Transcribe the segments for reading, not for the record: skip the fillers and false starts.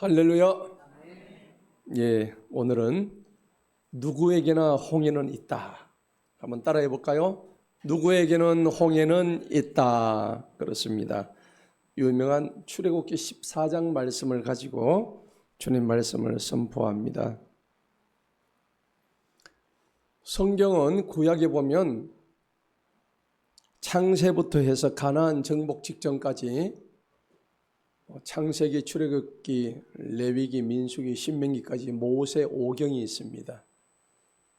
할렐루야. 예, 오늘은 누구에게나 홍해는 있다. 한번 따라해 볼까요? 누구에게는 홍해는 있다. 그렇습니다. 유명한 출애굽기 14장 말씀을 가지고 주님 말씀을 선포합니다. 성경은 구약에 보면 창세부터 해서 가나안 정복 직전까지 창세기, 출애굽기, 레위기, 민수기, 신명기까지 모세 오경이 있습니다.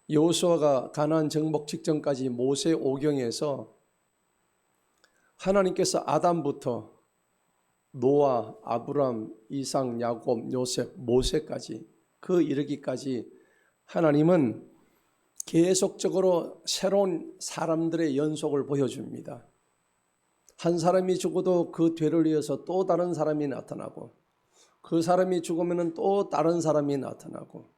여호수아가 가나안 정복 직전까지 모세 오경에서 하나님께서 아담부터 노아, 아브람, 이삭, 야곱, 요셉, 모세까지 그 이르기까지 하나님은 계속적으로 새로운 사람들의 연속을 보여줍니다. 한 사람이 죽어도 그 뒤를 이어서 또 다른 사람이 나타나고, 그 사람이 죽으면 또 다른 사람이 나타나고,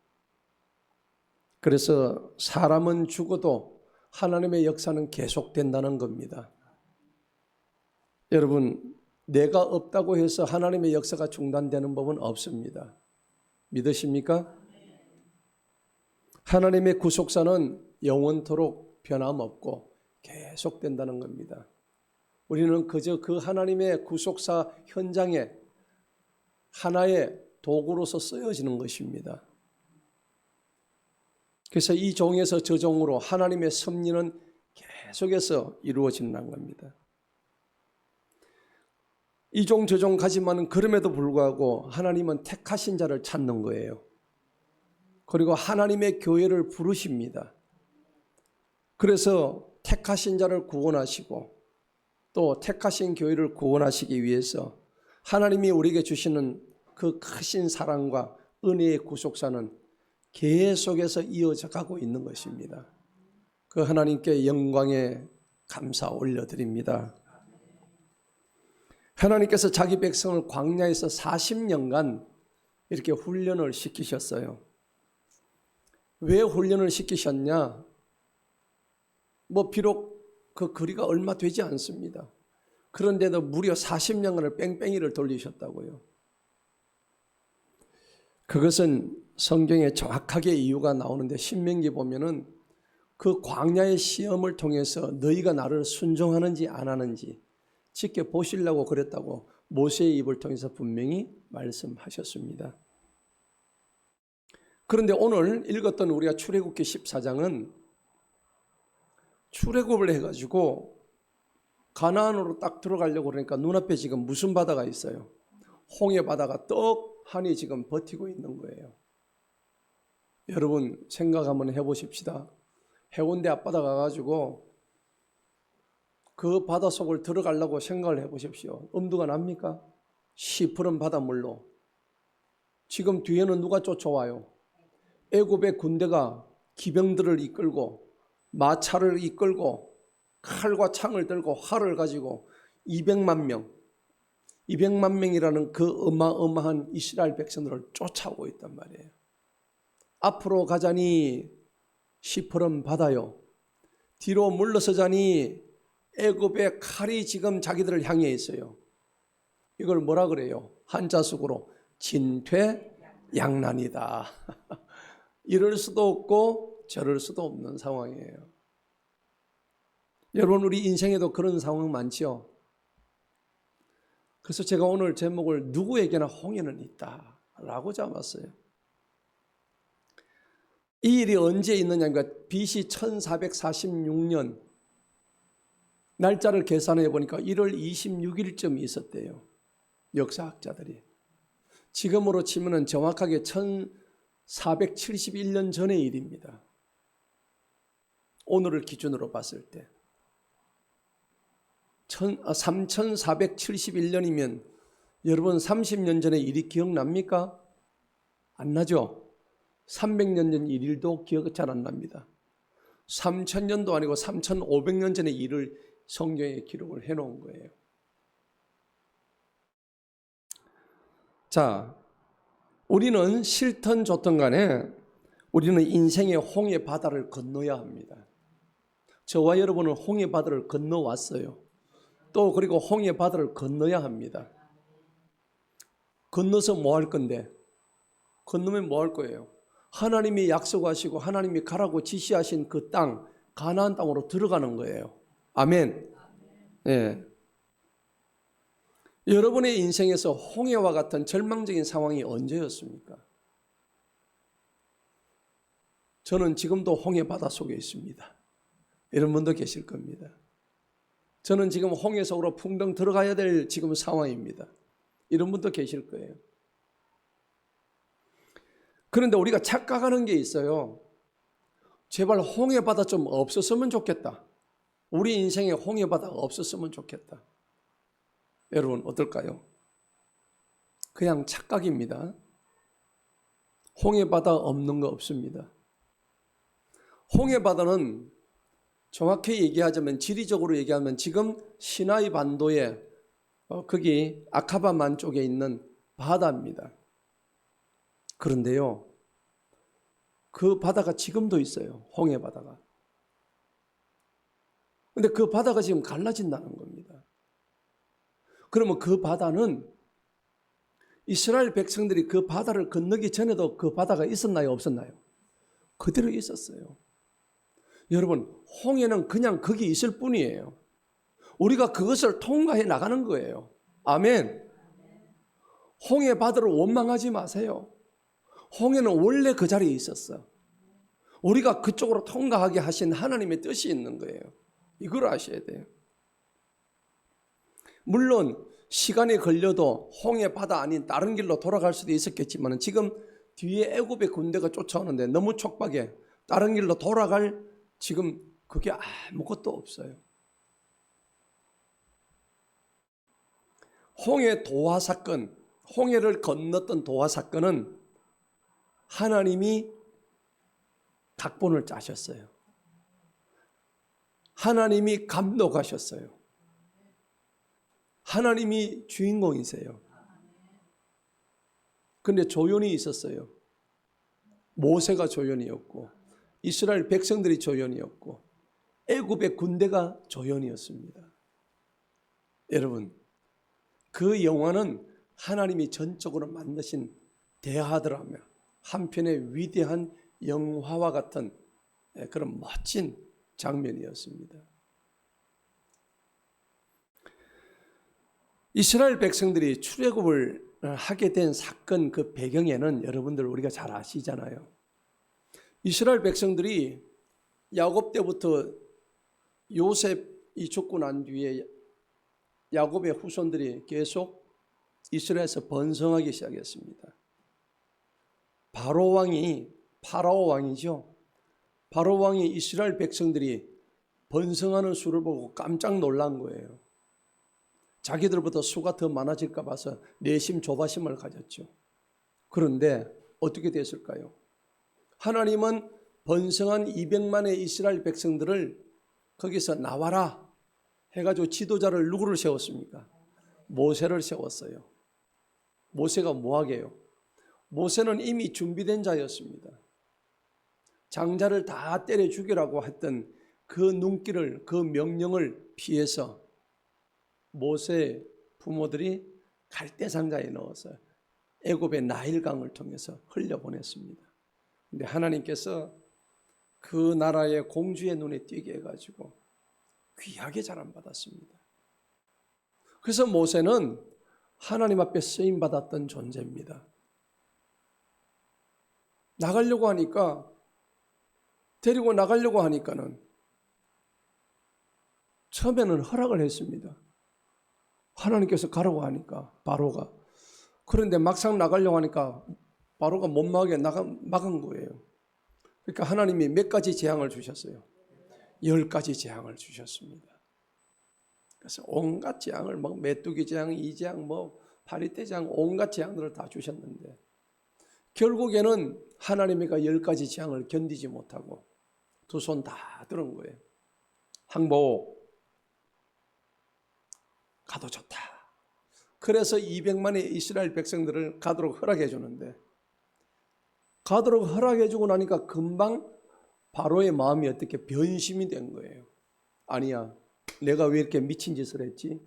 그래서 사람은 죽어도 하나님의 역사는 계속된다는 겁니다. 여러분, 내가 없다고 해서 하나님의 역사가 중단되는 법은 없습니다. 믿으십니까? 하나님의 구속사는 영원토록 변함없고 계속된다는 겁니다. 우리는 그저 그 하나님의 구속사 현장에 하나의 도구로서 쓰여지는 것입니다. 그래서 이 종에서 저 종으로 하나님의 섭리는 계속해서 이루어진다는 겁니다. 이 종 저 종 가지만은 그럼에도 불구하고 하나님은 택하신 자를 찾는 거예요. 그리고 하나님의 교회를 부르십니다. 그래서 택하신 자를 구원하시고 또 택하신 교회를 구원하시기 위해서 하나님이 우리에게 주시는 그 크신 사랑과 은혜의 구속사는 계속해서 이어져 가고 있는 것입니다. 그 하나님께 영광에 감사 올려드립니다. 하나님께서 자기 백성을 광야에서 40년간 이렇게 훈련을 시키셨어요. 왜 훈련을 시키셨냐? 비록 그 거리가 얼마 되지 않습니다. 그런데도 무려 40년간을 뺑뺑이를 돌리셨다고요. 그것은 성경에 정확하게 이유가 나오는데 신명기 보면은 그 광야의 시험을 통해서 너희가 나를 순종하는지 안 하는지 지켜보시려고 그랬다고 모세의 입을 통해서 분명히 말씀하셨습니다. 그런데 오늘 읽었던 우리가 출애굽기 14장은 출애굽을 해가지고 가나안으로 딱 들어가려고 그러니까 눈앞에 지금 무슨 바다가 있어요? 홍해 바다가 떡하니 지금 버티고 있는 거예요. 여러분 생각 한번 해보십시다. 해운대 앞바다 가가지고 그 바다 속을 들어가려고 생각을 해보십시오. 엄두가 납니까? 시퍼런 바닷물로. 지금 뒤에는 누가 쫓아와요? 애굽의 군대가 기병들을 이끌고 마차를 이끌고 칼과 창을 들고 활을 가지고 200만 명이라는 그 어마어마한 이스라엘 백성들을 쫓아오고 있단 말이에요. 앞으로 가자니 시퍼런 바다요, 뒤로 물러서자니 애굽의 칼이 지금 자기들을 향해 있어요. 이걸 뭐라 그래요? 한자숙으로 진퇴양난이다. 이럴 수도 없고 저럴 수도 없는 상황이에요. 여러분 우리 인생에도 그런 상황 많죠. 그래서 제가 오늘 제목을 누구에게나 홍해는 있다 라고 잡았어요. 이 일이 언제 있느냐니까 BC 1446년 날짜를 계산해 보니까 1월 26일쯤 있었대요. 역사학자들이. 지금으로 치면 정확하게 1471년 전의 일입니다. 오늘을 기준으로 봤을 때 3471년이면 여러분 30년 전의 일이 기억납니까? 안 나죠? 300년 전 일도 기억 잘 안 납니다. 3000년도 아니고 3500년 전의 일을 성경에 기록을 해놓은 거예요. 자, 우리는 싫든 좋든 간에 우리는 인생의 홍해 바다를 건너야 합니다. 저와 여러분은 홍해 바다를 건너왔어요. 또 그리고 홍해 바다를 건너야 합니다. 건너서 뭐 할 건데? 건너면 뭐 할 거예요? 하나님이 약속하시고 하나님이 가라고 지시하신 그 땅, 가나안 땅으로 들어가는 거예요. 아멘. 예. 여러분의 인생에서 홍해와 같은 절망적인 상황이 언제였습니까? 저는 지금도 홍해 바다 속에 있습니다. 이런 분도 계실 겁니다. 저는 지금 홍해 속으로 풍덩 들어가야 될 지금 상황입니다. 이런 분도 계실 거예요. 그런데 우리가 착각하는 게 있어요. 제발 홍해 바다 좀 없었으면 좋겠다. 우리 인생에 홍해 바다가 없었으면 좋겠다. 여러분 어떨까요? 그냥 착각입니다. 홍해 바다 없는 거 없습니다. 홍해 바다는 정확히 얘기하자면 지리적으로 얘기하면 지금 시나이 반도에 거기 아카바만 쪽에 있는 바다입니다. 그런데요, 그 바다가 지금도 있어요. 홍해 바다가. 근데 그 바다가 지금 갈라진다는 겁니다. 그러면 그 바다는 이스라엘 백성들이 그 바다를 건너기 전에도 그 바다가 있었나요? 없었나요? 그대로 있었어요. 여러분, 홍해는 그냥 거기 있을 뿐이에요. 우리가 그것을 통과해 나가는 거예요. 아멘. 홍해 바다를 원망하지 마세요. 홍해는 원래 그 자리에 있었어. 우리가 그쪽으로 통과하게 하신 하나님의 뜻이 있는 거예요. 이걸 아셔야 돼요. 물론 시간이 걸려도 홍해 바다 아닌 다른 길로 돌아갈 수도 있었겠지만 지금 뒤에 애굽의 군대가 쫓아오는데 너무 촉박해. 다른 길로 돌아갈 지금 그게 아무것도 없어요. 홍해 도하 사건, 홍해를 건넜던 도하 사건은 하나님이 각본을 짜셨어요. 하나님이 감독하셨어요. 하나님이 주인공이세요. 그런데 조연이 있었어요. 모세가 조연이었고 이스라엘 백성들이 조연이었고 애굽의 군대가 조연이었습니다. 여러분, 그 영화는 하나님이 전적으로 만드신 대하드라마, 한편의 위대한 영화와 같은 그런 멋진 장면이었습니다. 이스라엘 백성들이 출애굽을 하게 된 사건 그 배경에는 여러분들 우리가 잘 아시잖아요. 이스라엘 백성들이 야곱 때부터 요셉이 죽고 난 뒤에 야곱의 후손들이 계속 이스라엘에서 번성하기 시작했습니다. 파라오 왕이죠. 바로 왕이 이스라엘 백성들이 번성하는 수를 보고 깜짝 놀란 거예요. 자기들보다 수가 더 많아질까 봐서 내심 조바심을 가졌죠. 그런데 어떻게 됐을까요? 하나님은 번성한 200만의 이스라엘 백성들을 거기서 나와라 해가지고 지도자를 누구를 세웠습니까? 모세를 세웠어요. 모세가 뭐하게요? 모세는 이미 준비된 자였습니다. 장자를 다 때려 죽이라고 했던 그 눈길을, 그 명령을 피해서 모세 부모들이 갈대상자에 넣어서 애굽의 나일강을 통해서 흘려보냈습니다. 그런데 하나님께서 그 나라의 공주의 눈에 띄게 해가지고 귀하게 자랑받았습니다. 그래서 모세는 하나님 앞에 쓰임받았던 존재입니다. 나가려고 하니까, 데리고 나가려고 하니까는 처음에는 허락을 했습니다. 하나님께서 가라고 하니까 바로가. 그런데 막상 나가려고 하니까 바로가 못 나가게 막은 거예요. 그러니까 하나님이 몇 가지 재앙을 주셨어요. 10가지 재앙을 주셨습니다. 그래서 온갖 재앙을 메뚜기 재앙, 이 재앙, 파리떼 재앙, 온갖 재앙들을 다 주셨는데 결국에는 하나님이가 10가지 재앙을 견디지 못하고 두 손 다 들은 거예요. 항복, 가도 좋다. 그래서 200만의 이스라엘 백성들을 가도록 허락해 주는데 가도록 허락해 주고 나니까 금방 바로의 마음이 어떻게 변심이 된 거예요. 아니야, 내가 왜 이렇게 미친 짓을 했지?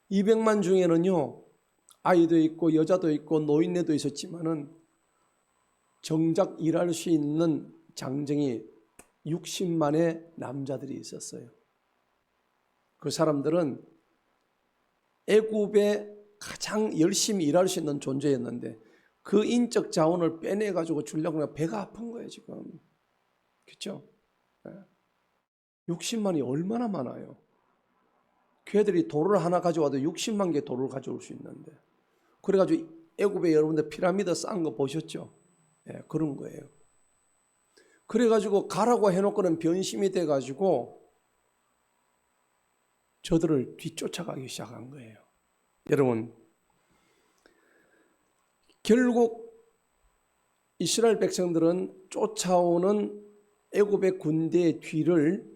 200만 중에는요 아이도 있고 여자도 있고 노인네도 있었지만은 정작 일할 수 있는 장정이 60만의 남자들이 있었어요. 그 사람들은 애굽에 가장 열심히 일할 수 있는 존재였는데 그 인적 자원을 빼내가지고 주려고 하면 배가 아픈 거예요 지금. 그렇죠? 60만이 얼마나 많아요. 걔들이 돌을 하나 가져와도 60만 개 돌을 가져올 수 있는데, 그래가지고 애굽에 여러분들 피라미드 쌓은 거 보셨죠? 그런 거예요. 그래가지고 가라고 해놓고는 변심이 돼가지고 저들을 뒤쫓아가기 시작한 거예요. 여러분, 결국 이스라엘 백성들은 쫓아오는 애굽의 군대의 뒤를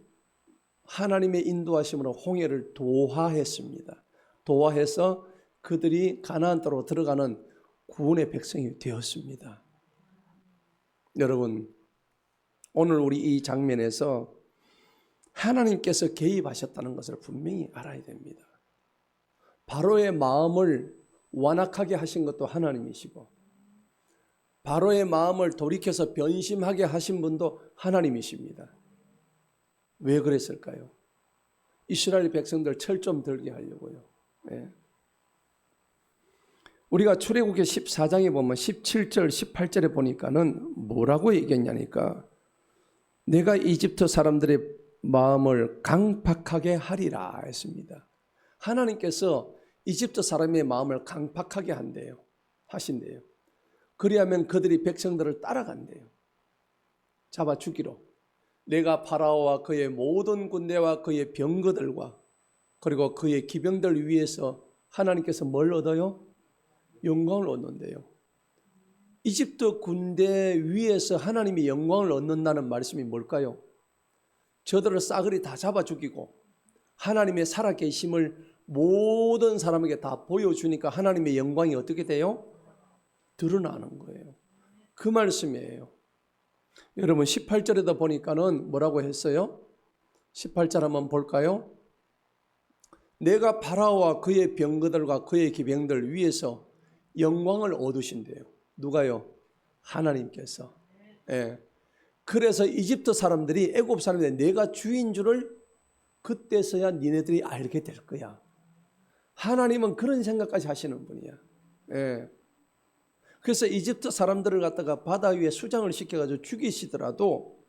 하나님의 인도하심으로 홍해를 도하했습니다. 도하해서 그들이 가나안 땅으로 들어가는 구원의 백성이 되었습니다. 여러분, 오늘 우리 이 장면에서 하나님께서 개입하셨다는 것을 분명히 알아야 됩니다. 바로의 마음을 완악하게 하신 것도 하나님이시고, 바로의 마음을 돌이켜서 변심하게 하신 분도 하나님이십니다. 왜 그랬을까요? 이스라엘 백성들 철 좀 들게 하려고요. 우리가 출애굽기 14장에 보면 17절 18절에 보니까는 뭐라고 얘기했냐니까, 내가 이집트 사람들의 마음을 강팍하게 하리라 했습니다. 하나님께서 이집트 사람의 마음을 강팍하게 하신대요. 그리하면 그들이 백성들을 따라간대요. 잡아 죽이로. 내가 파라오와 그의 모든 군대와 그의 병거들과 그리고 그의 기병들 위해서 하나님께서 뭘 얻어요? 영광을 얻는데요. 이집트 군대 위에서 하나님이 영광을 얻는다는 말씀이 뭘까요? 저들을 싸그리 다 잡아 죽이고 하나님의 살아계심을 모든 사람에게 다 보여주니까 하나님의 영광이 어떻게 돼요? 드러나는 거예요. 그 말씀이에요. 여러분 18절에다 보니까는 뭐라고 했어요? 18절 한번 볼까요? 내가 파라오와 그의 병거들과 그의 기병들 위에서 영광을 얻으신대요. 누가요? 하나님께서. 그래서 이집트 사람들이, 애굽 사람들이 내가 주인 줄을 그때서야 니네들이 알게 될 거야. 하나님은 그런 생각까지 하시는 분이야. 그래서 이집트 사람들을 갖다가 바다 위에 수장을 시켜가지고 죽이시더라도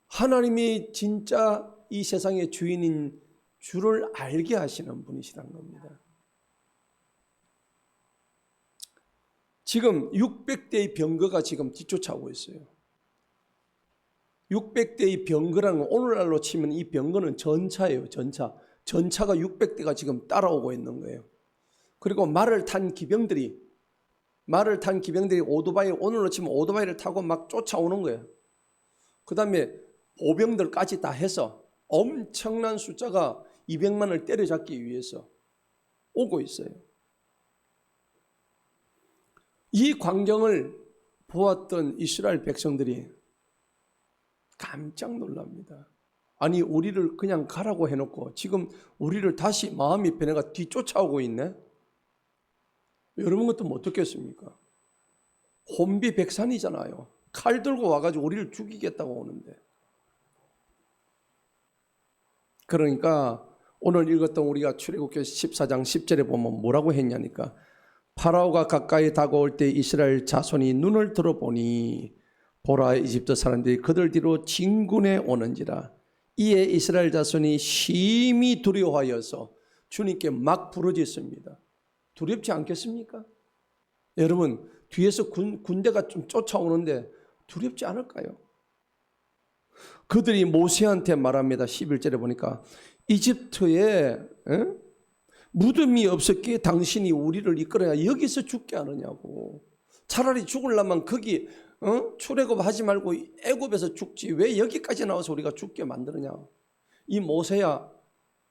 하나님이 진짜 이 세상의 주인인 줄을 알게 하시는 분이시란 겁니다. 지금 600대의 병거가 지금 뒤쫓아오고 있어요. 600대의 병거라는 건 오늘날로 치면 이 병거는 전차예요. 전차가 600대가 지금 따라오고 있는 거예요. 그리고 말을 탄 기병들이 오토바이, 오늘로 치면 오토바이를 타고 막 쫓아오는 거예요. 그 다음에 보병들까지 다 해서 엄청난 숫자가 200만을 때려잡기 위해서 오고 있어요. 이 광경을 보았던 이스라엘 백성들이 깜짝 놀랍니다. 아니, 우리를 그냥 가라고 해놓고 지금 우리를 다시 마음이 변해가 뒤쫓아오고 있네. 여러분 같으면 어떻겠습니까? 혼비백산이잖아요. 칼 들고 와가지고 우리를 죽이겠다고 오는데. 그러니까 오늘 읽었던 우리가 출애굽기 14장 10절에 보면 뭐라고 했냐니까, 파라오가 가까이 다가올 때 이스라엘 자손이 눈을 들어보니 보라, 이집트 사람들이 그들 뒤로 진군해 오는지라. 이에 이스라엘 자손이 심히 두려워하여서 주님께 막 부르짖습니다. 두렵지 않겠습니까? 여러분, 뒤에서 군대가 좀 쫓아오는데 두렵지 않을까요? 그들이 모세한테 말합니다. 11절에 보니까 이집트에 무덤이 없었기에 당신이 우리를 이끌어야 여기서 죽게 하느냐고. 차라리 죽으려면 거기 출애굽하지 말고 애굽에서 죽지 왜 여기까지 나와서 우리가 죽게 만드느냐. 이 모세야,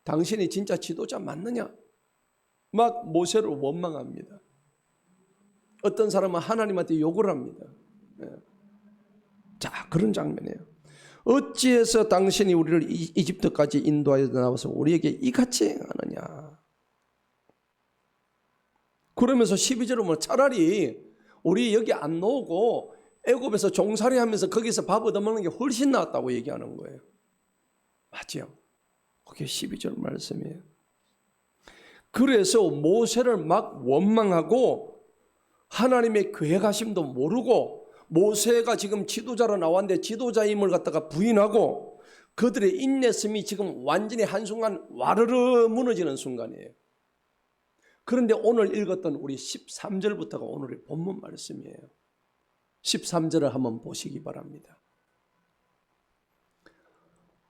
당신이 진짜 지도자 맞느냐. 막 모세를 원망합니다. 어떤 사람은 하나님한테 욕을 합니다. 자, 그런 장면이에요. 어찌해서 당신이 우리를 이집트까지 인도하여 나와서 우리에게 이같이 행하느냐. 그러면서 12절은 뭐 차라리 우리 여기 안 나오고 애굽에서 종살이 하면서 거기서 밥 얻어먹는 게 훨씬 낫다고 얘기하는 거예요. 맞죠? 그게 12절 말씀이에요. 그래서 모세를 막 원망하고 하나님의 계획하심도 모르고 모세가 지금 지도자로 나왔는데 지도자임을 갖다가 부인하고 그들의 인내심이 지금 완전히 한순간 와르르 무너지는 순간이에요. 그런데 오늘 읽었던 우리 13절부터가 오늘의 본문 말씀이에요. 13절을 한번 보시기 바랍니다.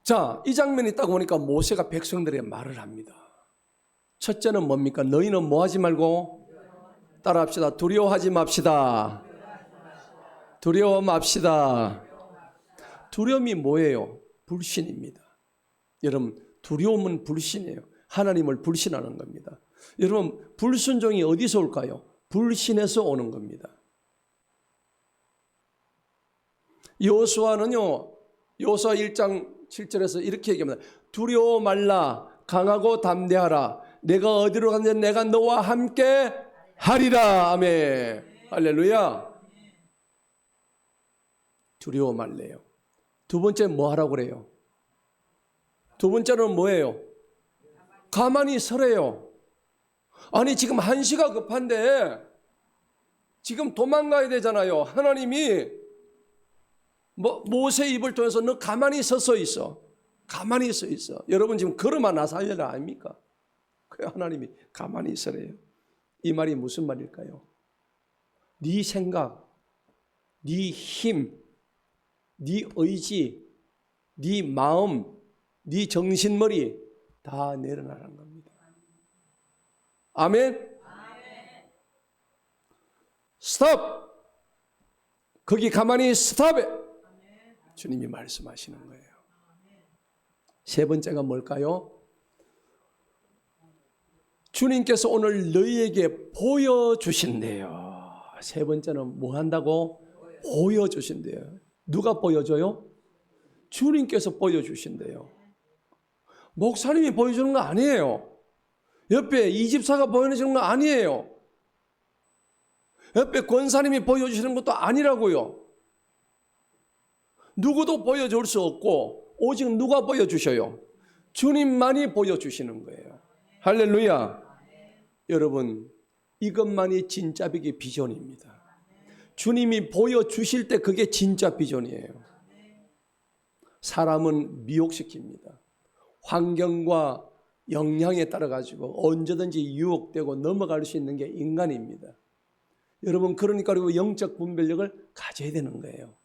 자, 이 장면이 딱 오니까 모세가 백성들에게 말을 합니다. 첫째는 뭡니까? 너희는 뭐 하지 말고 따라합시다. 두려워하지 맙시다. 두려워 맙시다. 두려움이 뭐예요? 불신입니다. 여러분, 두려움은 불신이에요. 하나님을 불신하는 겁니다. 여러분, 불순종이 어디서 올까요? 불신에서 오는 겁니다. 여호수아는요, 여호수아 1장 7절에서 이렇게 얘기합니다. 두려워 말라, 강하고 담대하라. 내가 어디로 가든지 내가 너와 함께 하리라. 아멘. 할렐루야. 두려워 말래요. 두 번째 뭐 하라고 그래요? 두 번째는 뭐예요? 가만히 서래요. 아니 지금 한시가 급한데 지금 도망가야 되잖아요. 하나님이 모세 입을 통해서 너 가만히 서서 있어. 가만히 서 있어. 여러분 지금 걸어만 나살려라 아닙니까? 그 하나님이 가만히 있으래요. 이 말이 무슨 말일까요? 네 생각, 네 힘, 네 의지, 네 마음, 네 정신머리 다 내려놔라는 겁니다. 아멘? 스톱! 거기 가만히 스톱해! 주님이 말씀하시는 거예요. 세 번째가 뭘까요? 주님께서 오늘 너희에게 보여주신대요. 세 번째는 뭐 한다고? 보여주신대요. 누가 보여줘요? 주님께서 보여주신대요. 목사님이 보여주는 거 아니에요. 옆에 이집사가 보여주는 거 아니에요. 옆에 권사님이 보여주시는 것도 아니라고요. 누구도 보여줄 수 없고 오직 누가 보여주셔요? 주님만이 보여주시는 거예요. 할렐루야. 여러분, 이것만이 진짜 비전입니다. 주님이 보여주실 때 그게 진짜 비전이에요. 사람은 미혹시킵니다. 환경과 영향에 따라 가지고 언제든지 유혹되고 넘어갈 수 있는 게 인간입니다. 여러분, 그러니까 그리고 영적 분별력을 가져야 되는 거예요.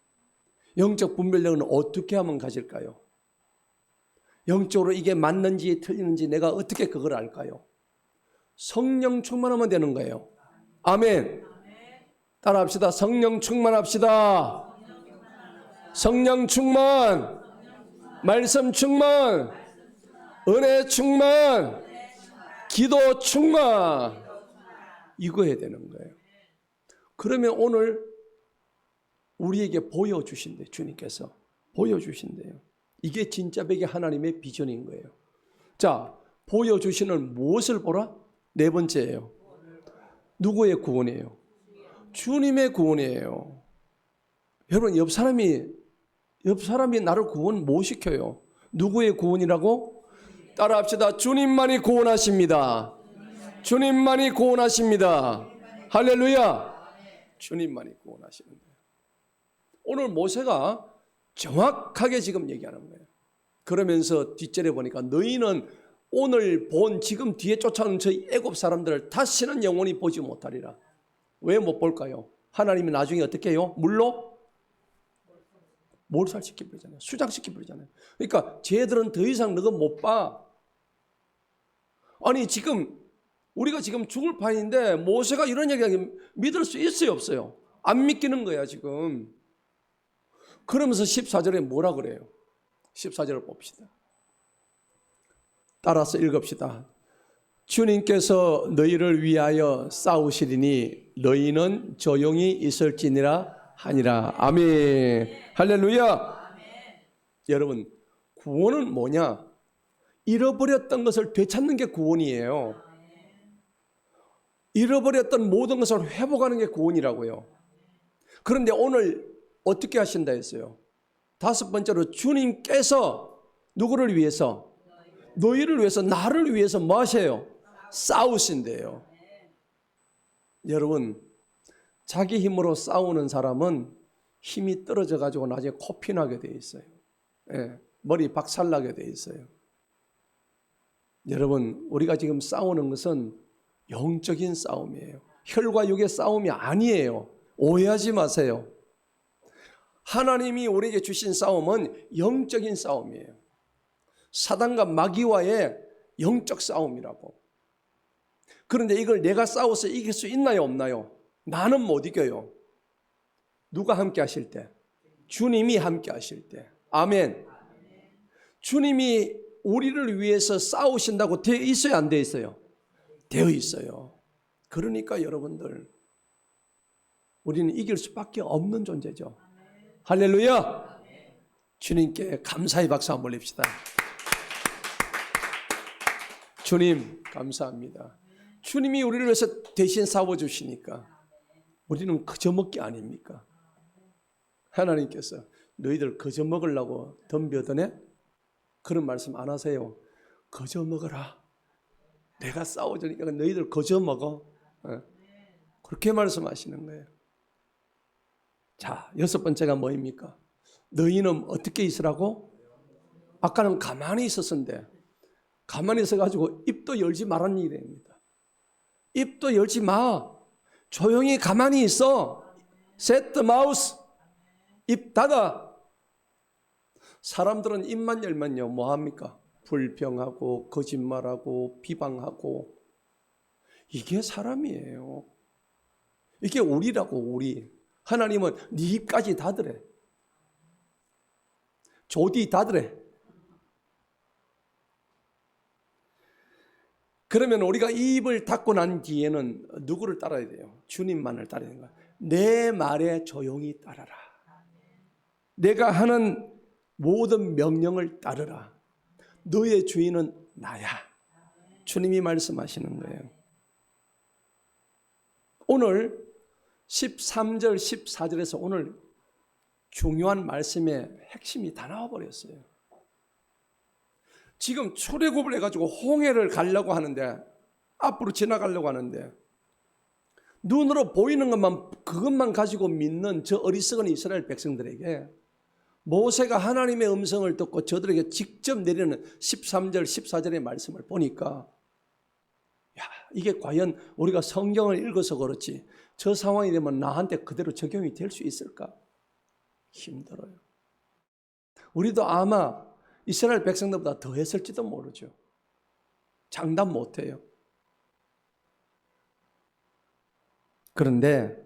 영적 분별력은 어떻게 하면 가질까요? 영적으로 이게 맞는지 틀리는지 내가 어떻게 그걸 알까요? 성령 충만하면 되는 거예요. 아멘. 따라합시다. 성령 충만합시다. 성령 충만, 말씀 충만, 은혜 충만, 기도 충만. 이거 해야 되는 거예요. 그러면 오늘 우리에게 보여주신대요. 주님께서 보여주신대요. 이게 진짜 백의 하나님의 비전인 거예요. 자, 보여주시는 무엇을 보라? 네 번째예요. 누구의 구원이에요? 주님의 구원이에요. 여러분, 옆 사람이 나를 구원 못 시켜요. 누구의 구원이라고? 따라합시다. 주님만이 구원하십니다. 주님만이 구원하십니다. 할렐루야. 주님만이 구원하시는 거예요. 오늘 모세가 정확하게 지금 얘기하는 거예요. 그러면서 뒷절에 보니까 너희는 오늘 본 지금 뒤에 쫓아오는 저희 애굽 사람들을 다시는 영원히 보지 못하리라. 왜 못 볼까요? 하나님이 나중에 어떻게 해요? 물로 몰살시켜버리잖아요. 수장시켜버리잖아요. 그러니까 쟤들은 더 이상 너가 못 봐. 아니 지금 우리가 지금 죽을 판인데 모세가 이런 얘기하면 믿을 수 있어요 없어요? 안 믿기는 거야 지금. 그러면서 14절에 뭐라 그래요? 14절을 봅시다. 따라서 읽읍시다. 주님께서 너희를 위하여 싸우시리니 너희는 조용히 있을지니라 하니라. 아멘. 할렐루야. 아멘. 여러분, 구원은 뭐냐? 잃어버렸던 것을 되찾는 게 구원이에요. 잃어버렸던 모든 것을 회복하는 게 구원이라고요. 그런데 오늘 어떻게 하신다 했어요? 다섯 번째로 주님께서 누구를 위해서? 너희를 위해서, 나를 위해서 뭐 하세요? 싸우신대요. 여러분, 자기 힘으로 싸우는 사람은 힘이 떨어져 가지고 나중에 코피나게 돼 있어요. 예, 머리 박살나게 돼 있어요. 여러분, 우리가 지금 싸우는 것은 영적인 싸움이에요. 혈과 육의 싸움이 아니에요. 오해하지 마세요. 하나님이 우리에게 주신 싸움은 영적인 싸움이에요. 사단과 마귀와의 영적 싸움이라고. 그런데 이걸 내가 싸워서 이길 수 있나요, 없나요? 나는 못 이겨요. 누가 함께 하실 때? 주님이 함께 하실 때. 아멘. 주님이 우리를 위해서 싸우신다고 되어 있어요, 안 되어 있어요? 되어 있어요. 그러니까 여러분들, 우리는 이길 수밖에 없는 존재죠. 할렐루야. 주님께 감사의 박수 한번 올립시다. 주님 감사합니다. 주님이 우리를 위해서 대신 싸워주시니까 우리는 그저 먹기 아닙니까? 하나님께서 너희들 그저 먹으려고 덤벼드네? 그런 말씀 안 하세요. 그저 먹어라. 내가 싸워주니까 너희들 그저 먹어. 그렇게 말씀하시는 거예요. 자, 여섯 번째가 뭐입니까? 너희는 어떻게 있으라고? 아까는 가만히 있었는데 가만히 있어가지고 입도 열지 말라는 일입니다. 입도 열지 마. 조용히 가만히 있어. Set the mouth. 입 닫아. 사람들은 입만 열면요 뭐합니까? 불평하고 거짓말하고 비방하고. 이게 사람이에요. 이게 우리라고. 우리. 하나님은 네 입까지 닫으래. 조디 닫으래. 그러면 우리가 이 입을 닫고 난 뒤에는 누구를 따라야 돼요? 주님만을 따라야 되는 거야. 내 말에 조용히 따라라. 내가 하는 모든 명령을 따르라. 너의 주인은 나야. 주님이 말씀하시는 거예요. 오늘 13절 14절에서 오늘 중요한 말씀의 핵심이 다 나와버렸어요. 지금 출애굽을 해가지고 홍해를 가려고 하는데, 앞으로 지나가려고 하는데, 눈으로 보이는 것만, 그것만 가지고 믿는 저 어리석은 이스라엘 백성들에게 모세가 하나님의 음성을 듣고 저들에게 직접 내리는 13절 14절의 말씀을 보니까, 야, 이게 과연 우리가 성경을 읽어서 그렇지 저 상황이 되면 나한테 그대로 적용이 될 수 있을까? 힘들어요. 우리도 아마 이스라엘 백성들보다 더 했을지도 모르죠. 장담 못해요. 그런데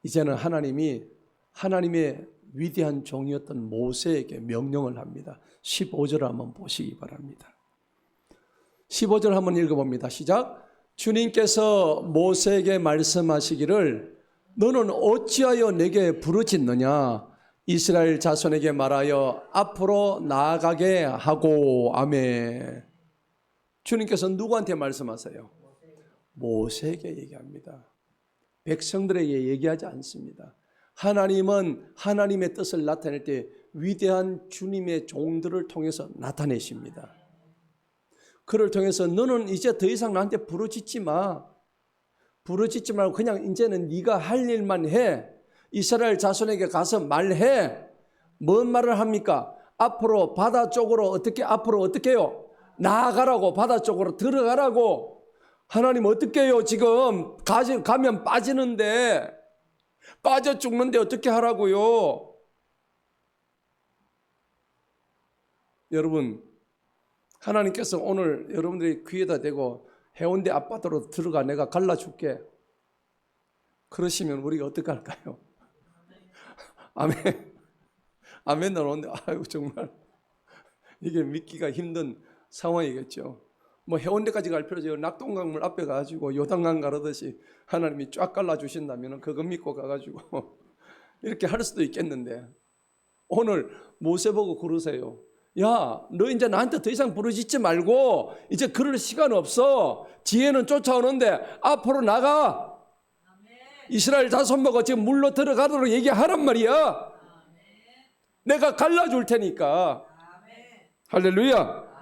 이제는 하나님이 하나님의 위대한 종이었던 모세에게 명령을 합니다. 15절 한번 보시기 바랍니다. 15절 한번 읽어봅니다. 시작. 주님께서 모세에게 말씀하시기를 너는 어찌하여 내게 부르짖느냐? 이스라엘 자손에게 말하여 앞으로 나아가게 하고. 아멘. 주님께서 누구한테 말씀하세요? 모세에게 얘기합니다. 백성들에게 얘기하지 않습니다. 하나님은 하나님의 뜻을 나타낼 때 위대한 주님의 종들을 통해서 나타내십니다. 그를 통해서 너는 이제 더 이상 나한테 부르짖지 마. 부르짖지 말고 그냥 이제는 네가 할 일만 해. 이스라엘 자손에게 가서 말해. 뭔 말을 합니까? 앞으로 바다 쪽으로 앞으로 어떻게 해요? 나아가라고. 바다 쪽으로 들어가라고. 하나님 어떻게 해요? 지금 가면 빠지는데, 빠져 죽는데 어떻게 하라고요? 여러분, 하나님께서 오늘 여러분들이 귀에다 대고 해운대 앞바다로 들어가 내가 갈라줄게. 그러시면 우리가 어떻게 할까요? 아멘. 아멘 나오는데 아유 정말 이게 믿기가 힘든 상황이겠죠. 뭐 해운대까지 갈 필요 없어요. 낙동강물 앞에 가가지고 요단강 가르듯이 하나님이 쫙 갈라주신다면 그거 믿고 가가지고 이렇게 할 수도 있겠는데 오늘 모세 보고 그러세요. 야, 너 이제 나한테 더 이상 부르짖지 말고 이제 그럴 시간 없어. 지혜는 쫓아오는데 앞으로 나가. 이스라엘 자손보고 지금 물로 들어가도록 얘기하란 말이야. 내가 갈라줄 테니까. 할렐루야.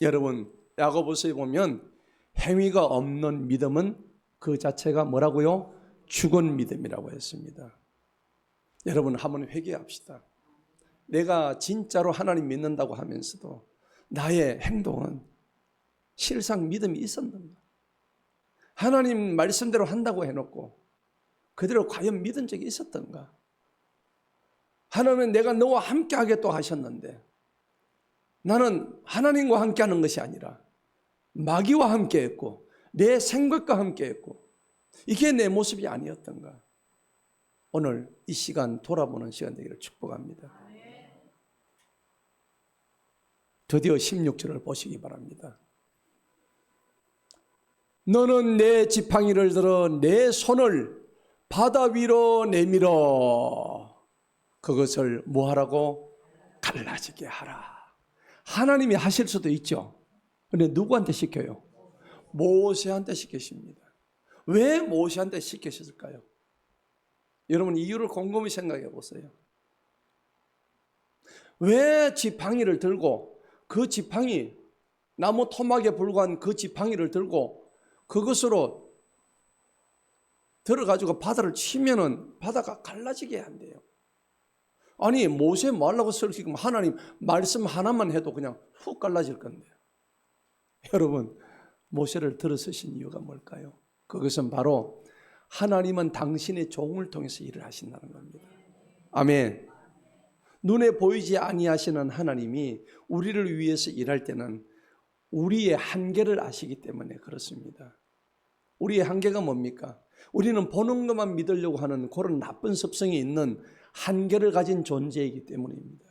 여러분, 야고보서에 보면 행위가 없는 믿음은 그 자체가 뭐라고요? 죽은 믿음이라고 했습니다. 여러분, 한번 회개합시다. 내가 진짜로 하나님 믿는다고 하면서도 나의 행동은 실상 믿음이 있었는가? 하나님 말씀대로 한다고 해놓고 그대로 과연 믿은 적이 있었던가? 하나님은 내가 너와 함께 하겠다고 하셨는데 나는 하나님과 함께 하는 것이 아니라 마귀와 함께 했고 내 생각과 함께 했고 이게 내 모습이 아니었던가? 오늘 이 시간 돌아보는 시간 되기를 축복합니다. 드디어 16절을 보시기 바랍니다. 너는 내 지팡이를 들어 내 손을 바다 위로 내밀어 그것을 뭐하라고? 갈라지게 하라. 하나님이 하실 수도 있죠. 그런데 누구한테 시켜요? 모세한테 시키십니다. 왜 모세한테 시키셨을까요? 여러분 이유를 곰곰이 생각해 보세요. 왜 지팡이를 들고 그 지팡이 나무 토막에 불과한 그 지팡이를 들고 그것으로 들어가지고 바다를 치면은 바다가 갈라지게 한대요. 아니 모세 뭐 하려고 설치면 하나님 말씀 하나만 해도 그냥 훅 갈라질 건데요. 여러분 모세를 들어 쓰신 이유가 뭘까요? 그것은 바로 하나님은 당신의 종을 통해서 일을 하신다는 겁니다. 아멘. 눈에 보이지 아니하시는 하나님이 우리를 위해서 일할 때는 우리의 한계를 아시기 때문에 그렇습니다. 우리의 한계가 뭡니까? 우리는 보는 것만 믿으려고 하는 그런 나쁜 습성이 있는 한계를 가진 존재이기 때문입니다.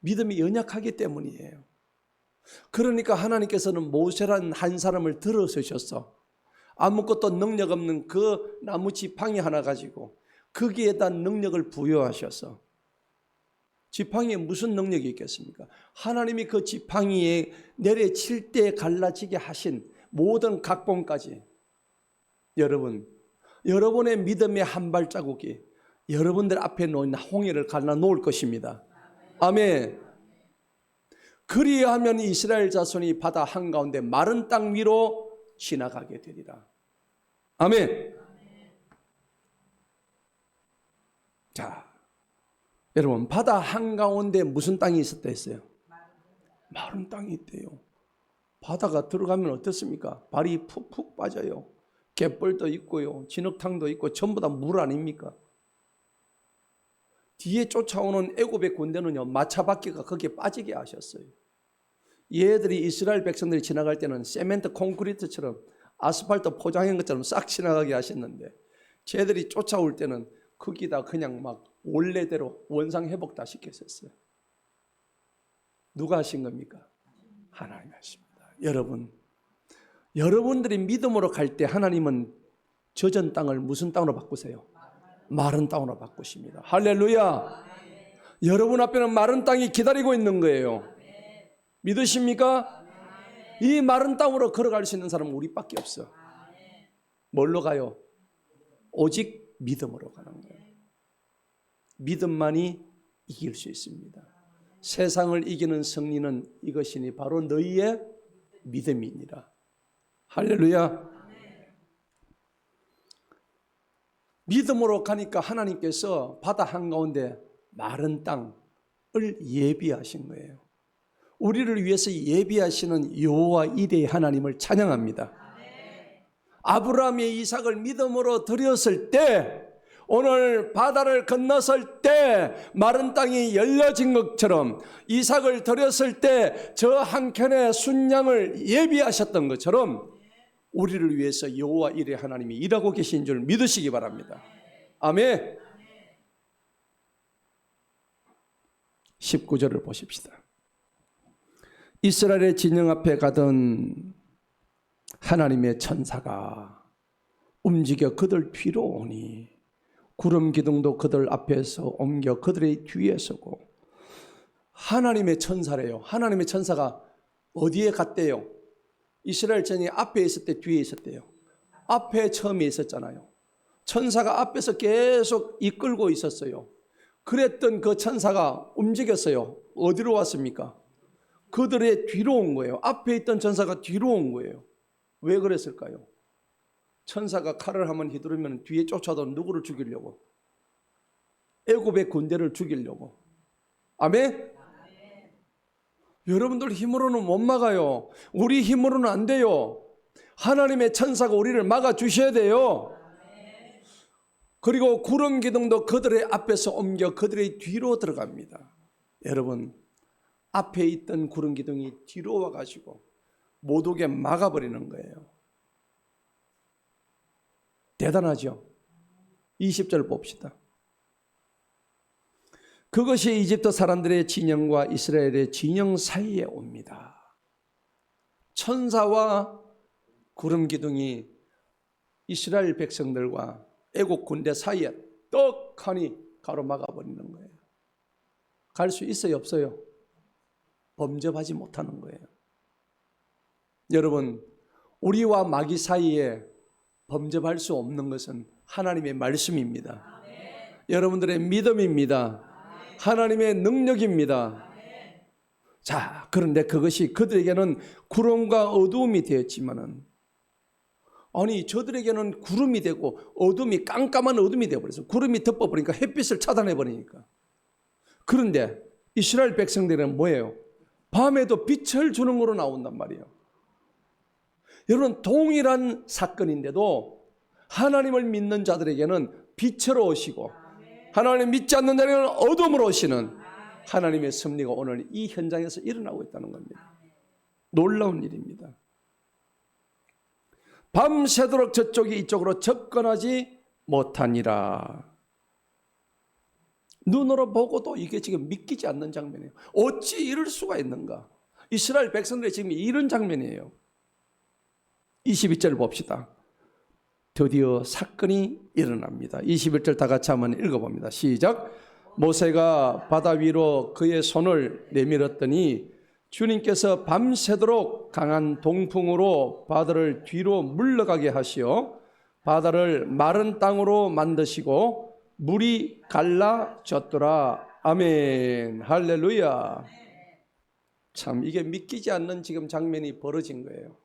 믿음이 연약하기 때문이에요. 그러니까 하나님께서는 모세라는 한 사람을 들어서셔서 아무것도 능력 없는 그 나무 지팡이 하나 가지고 거기에다 능력을 부여하셔서 지팡이에 무슨 능력이 있겠습니까? 하나님이 그 지팡이에 내려칠 때 갈라지게 하신 모든 각본까지 여러분의 믿음의 한 발자국이 여러분들 앞에 놓인 홍해를 갈라 놓을 것입니다. 아멘. 그리하면 이스라엘 자손이 바다 한가운데 마른 땅 위로 지나가게 되리라. 아멘. 자, 여러분 바다 한가운데 무슨 땅이 있었다 했어요? 마른 땅이 있대요. 바다가 들어가면 어떻습니까? 발이 푹푹 빠져요. 갯벌도 있고요, 진흙탕도 있고 전부 다 물 아닙니까? 뒤에 쫓아오는 애굽의 군대는요 마차바퀴가 거기에 빠지게 하셨어요. 얘들이 이스라엘 백성들이 지나갈 때는 세멘트 콘크리트처럼 아스팔트 포장한 것처럼 싹 지나가게 하셨는데 쟤들이 쫓아올 때는 거기다 그냥 막 원래대로 원상 회복 다 시켰었어요. 누가 하신 겁니까? 하나님이 하십니다. 여러분들이 믿음으로 갈 때 하나님은 젖은 땅을 무슨 땅으로 바꾸세요? 마른 땅으로 바꾸십니다. 할렐루야. 여러분 앞에는 마른 땅이 기다리고 있는 거예요. 믿으십니까? 이 마른 땅으로 걸어갈 수 있는 사람은 우리밖에 없어. 뭘로 가요? 오직 믿음으로 가는 거예요. 믿음만이 이길 수 있습니다. 세상을 이기는 승리는 이것이니 바로 너희의 믿음이니라. 할렐루야. 믿음으로 가니까 하나님께서 바다 한가운데 마른 땅을 예비하신 거예요. 우리를 위해서 예비하시는 여호와 이레의 하나님을 찬양합니다. 아브라함의 이삭을 믿음으로 드렸을 때 오늘 바다를 건넜을 때 마른 땅이 열려진 것처럼 이삭을 드렸을 때 저 한켠에 순양을 예비하셨던 것처럼 우리를 위해서 여호와 이레 하나님이 일하고 계신 줄 믿으시기 바랍니다. 아멘. 19절을 보십시다. 이스라엘의 진영 앞에 가던 하나님의 천사가 움직여 그들 뒤로 오니 구름 기둥도 그들 앞에서 옮겨 그들의 뒤에 서고 하나님의 천사래요. 하나님의 천사가 어디에 갔대요? 이스라엘 전이 앞에 있을 때 뒤에 있었대요. 앞에 처음에 있었잖아요. 천사가 앞에서 계속 이끌고 있었어요. 그랬던 그 천사가 움직였어요. 어디로 왔습니까? 그들의 뒤로 온 거예요. 앞에 있던 천사가 뒤로 온 거예요. 왜 그랬을까요? 천사가 칼을 한번 휘두르면 뒤에 쫓아도 누구를 죽이려고? 애굽의 군대를 죽이려고. 아멘? 여러분들 힘으로는 못 막아요. 우리 힘으로는 안 돼요. 하나님의 천사가 우리를 막아주셔야 돼요. 그리고 구름 기둥도 그들의 앞에서 옮겨 그들의 뒤로 들어갑니다. 여러분, 앞에 있던 구름 기둥이 뒤로 와가지고 못 오게 막아버리는 거예요. 대단하죠? 20절 봅시다. 그것이 이집트 사람들의 진영과 이스라엘의 진영 사이에 옵니다. 천사와 구름 기둥이 이스라엘 백성들과 애국 군대 사이에 떡하니 가로막아버리는 거예요. 갈 수 있어요, 없어요? 범접하지 못하는 거예요. 여러분, 우리와 마귀 사이에 범접할 수 없는 것은 하나님의 말씀입니다. 여러분들의 믿음입니다. 하나님의 능력입니다. 자, 그런데 그것이 그들에게는 구름과 어두움이 되었지만은, 아니 저들에게는 구름이 되고 어둠이 깜깜한 어둠이 되어버렸어요. 구름이 덮어버리니까 햇빛을 차단해버리니까. 그런데 이스라엘 백성들은 뭐예요? 밤에도 빛을 주는 거로 나온단 말이에요. 여러분, 동일한 사건인데도 하나님을 믿는 자들에게는 빛으로 오시고 하나님 믿지 않는 자에게는 어둠으로 오시는 하나님의 섭리가 오늘 이 현장에서 일어나고 있다는 겁니다. 놀라운 일입니다. 밤새도록 저쪽이 이쪽으로 접근하지 못하니라. 눈으로 보고도 이게 지금 믿기지 않는 장면이에요. 어찌 이럴 수가 있는가? 이스라엘 백성들이 지금 이런 장면이에요. 22절 봅시다. 드디어 사건이 일어납니다. 21절 다 같이 한번 읽어봅니다. 시작. 모세가 바다 위로 그의 손을 내밀었더니 주님께서 밤새도록 강한 동풍으로 바다를 뒤로 물러가게 하시어 바다를 마른 땅으로 만드시고 물이 갈라졌더라. 아멘. 할렐루야. 참 이게 믿기지 않는 지금 장면이 벌어진 거예요.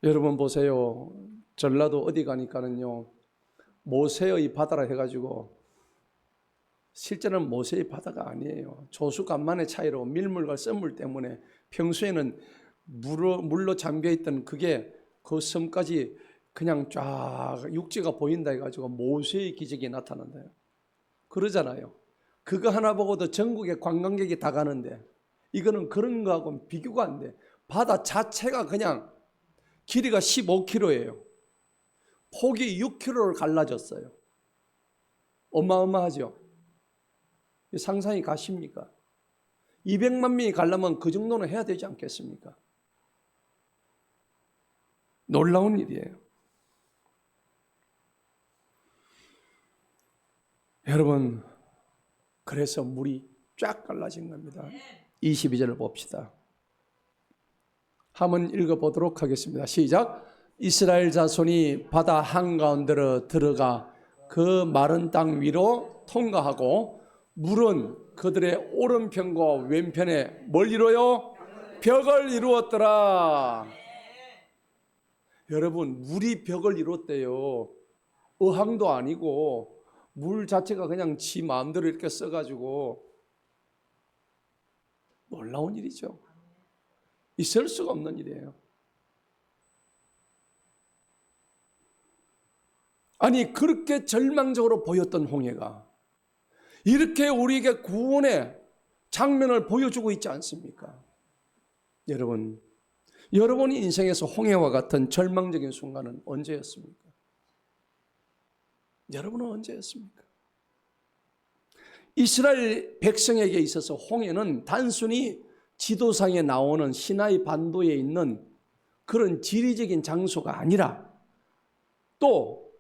여러분 보세요. 전라도 어디 가니까는요, 모세의 바다라 해가지고 실제는 모세의 바다가 아니에요. 조수간만의 차이로 밀물과 썰물 때문에 평소에는 물로 잠겨있던 그게 그 섬까지 그냥 쫙 육지가 보인다 해가지고 모세의 기적이 나타난다요. 그러잖아요. 그거 하나 보고도 전국에 관광객이 다 가는데 이거는 그런 거하고는 비교가 안 돼. 바다 자체가 그냥 길이가 15km예요. 폭이 6km를 갈라졌어요. 어마어마하죠. 상상이 가십니까? 200만 명이 가려면 그 정도는 해야 되지 않겠습니까? 놀라운 일이에요. 여러분, 그래서 물이 쫙 갈라진 겁니다. 22절을 봅시다. 한번 읽어보도록 하겠습니다. 시작. 이스라엘 자손이 바다 한가운데로 들어가 그 마른 땅 위로 통과하고 물은 그들의 오른편과 왼편에 뭘 이루어요? 벽을 이루었더라. 여러분, 물이 벽을 이뤘대요. 어항도 아니고 물 자체가 그냥 지 마음대로 이렇게 써가지고 놀라운 일이죠. 있을 수가 없는 일이에요. 아니 그렇게 절망적으로 보였던 홍해가 이렇게 우리에게 구원의 장면을 보여주고 있지 않습니까? 여러분, 여러분이 인생에서 홍해와 같은 절망적인 순간은 언제였습니까? 여러분은 언제였습니까? 이스라엘 백성에게 있어서 홍해는 단순히 지도상에 나오는 시나이 반도에 있는 그런 지리적인 장소가 아니라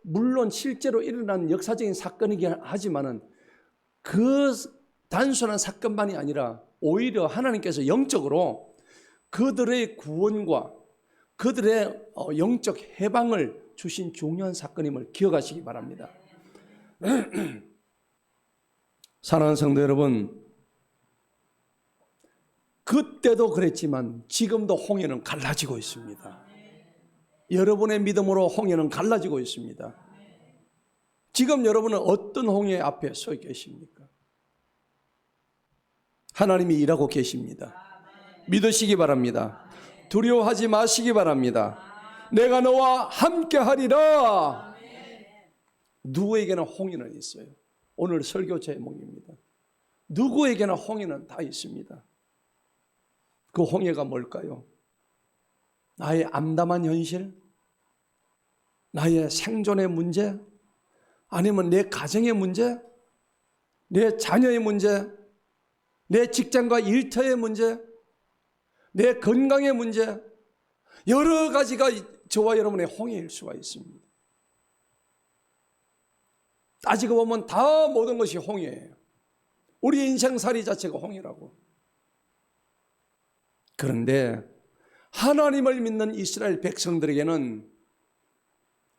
물론 실제로 일어난 역사적인 사건이긴 하지만은 그 단순한 사건만이 아니라 오히려 하나님께서 영적으로 그들의 구원과 그들의 영적 해방을 주신 중요한 사건임을 기억하시기 바랍니다. 사랑하는 성도 여러분, 그때도 그랬지만 지금도 홍해는 갈라지고 있습니다. 여러분의 믿음으로 홍해는 갈라지고 있습니다. 지금 여러분은 어떤 홍해 앞에 서 계십니까? 하나님이 일하고 계십니다. 믿으시기 바랍니다. 두려워하지 마시기 바랍니다. 내가 너와 함께 하리라. 누구에게나 홍해는 있어요. 오늘 설교 제목입니다. 누구에게나 홍해는 다 있습니다. 그 홍해가 뭘까요? 나의 암담한 현실? 나의 생존의 문제? 아니면 내 가정의 문제? 내 자녀의 문제? 내 직장과 일터의 문제? 내 건강의 문제? 여러 가지가 저와 여러분의 홍해일 수가 있습니다. 따지고 보면 다 모든 것이 홍해예요. 우리 인생살이 자체가 홍해라고. 그런데 하나님을 믿는 이스라엘 백성들에게는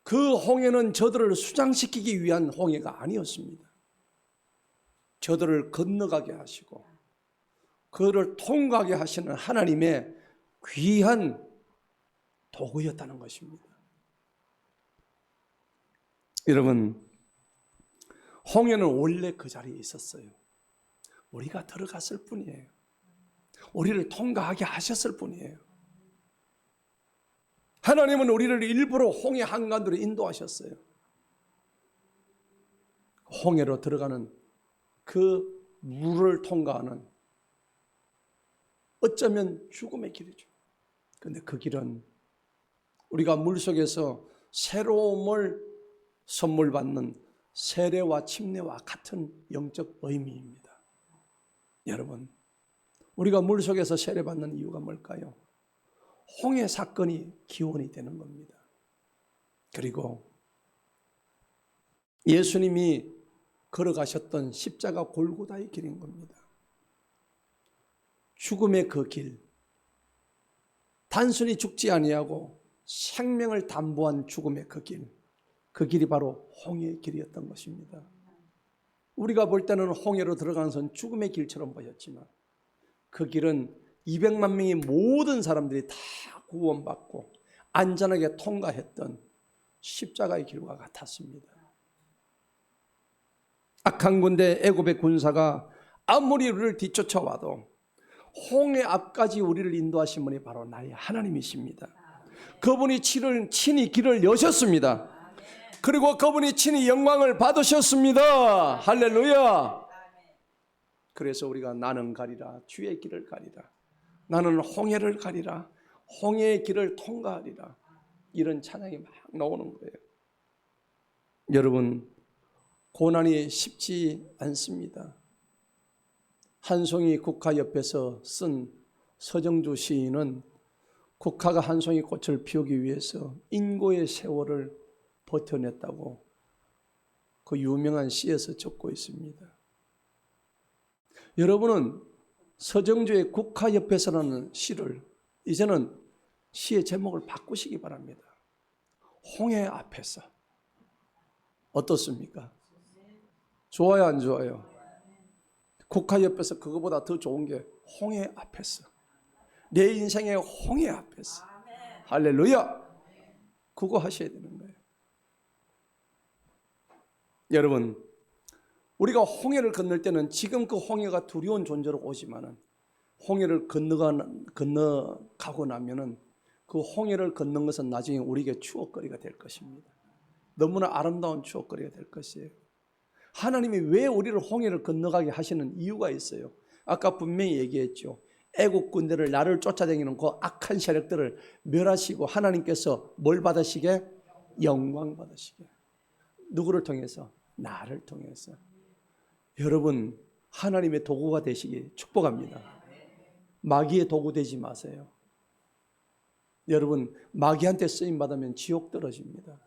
그 홍해는 저들을 수장시키기 위한 홍해가 아니었습니다. 저들을 건너가게 하시고 그를 통과하게 하시는 하나님의 귀한 도구였다는 것입니다. 여러분, 홍해는 원래 그 자리에 있었어요. 우리가 들어갔을 뿐이에요. 우리를 통과하게 하셨을 뿐이에요. 하나님은 우리를 일부러 홍해 한가운데로 인도하셨어요. 홍해로 들어가는 그 물을 통과하는 어쩌면 죽음의 길이죠. 그런데 그 길은 우리가 물속에서 새로움을 선물 받는 세례와 침례와 같은 영적 의미입니다. 여러분, 우리가 물속에서 세례받는 이유가 뭘까요? 홍해 사건이 기원이 되는 겁니다. 그리고 예수님이 걸어가셨던 십자가 골고다의 길인 겁니다. 죽음의 그 길, 단순히 죽지 아니하고 생명을 담보한 죽음의 그 길, 그 길이 바로 홍해의 길이었던 것입니다. 우리가 볼 때는 홍해로 들어가는 선 죽음의 길처럼 보였지만 그 길은 200만 명의 모든 사람들이 다 구원받고 안전하게 통과했던 십자가의 길과 같았습니다. 악한 군대 애굽의 군사가 아무리 우리를 뒤쫓아와도 홍해 앞까지 우리를 인도하신 분이 바로 나의 하나님이십니다. 그분이 친히 길을 여셨습니다. 그리고 그분이 친히 영광을 받으셨습니다. 할렐루야. 그래서 우리가 나는 가리라, 주의 길을 가리라, 나는 홍해를 가리라, 홍해의 길을 통과하리라, 이런 찬양이 막 나오는 거예요. 여러분, 고난이 쉽지 않습니다. 한송이 국화 옆에서 쓴 서정주 시인은 국화가 한 송이 꽃을 피우기 위해서 인고의 세월을 버텨냈다고 그 유명한 시에서 적고 있습니다. 여러분은 서정주의 국화 옆에서라는 시를 이제는 시의 제목을 바꾸시기 바랍니다. 홍해 앞에서. 어떻습니까? 좋아요, 안 좋아요? 국화 옆에서 그거보다 더 좋은 게 홍해 앞에서. 내 인생의 홍해 앞에서. 할렐루야. 그거 하셔야 되는 거예요. 여러분, 우리가 홍해를 건널 때는 지금 그 홍해가 두려운 존재로 오지만은 홍해를 건너가고 나면은 그 홍해를 건넌 것은 나중에 우리에게 추억거리가 될 것입니다. 너무나 아름다운 추억거리가 될 것이에요. 하나님이 왜 우리를 홍해를 건너가게 하시는 이유가 있어요. 아까 분명히 얘기했죠. 애국 군대를 나를 쫓아다니는 그 악한 세력들을 멸하시고 하나님께서 뭘 받으시게? 영광 받으시게. 누구를 통해서? 나를 통해서. 여러분, 하나님의 도구가 되시기 축복합니다. 마귀의 도구 되지 마세요. 여러분, 마귀한테 쓰임 받으면 지옥 떨어집니다.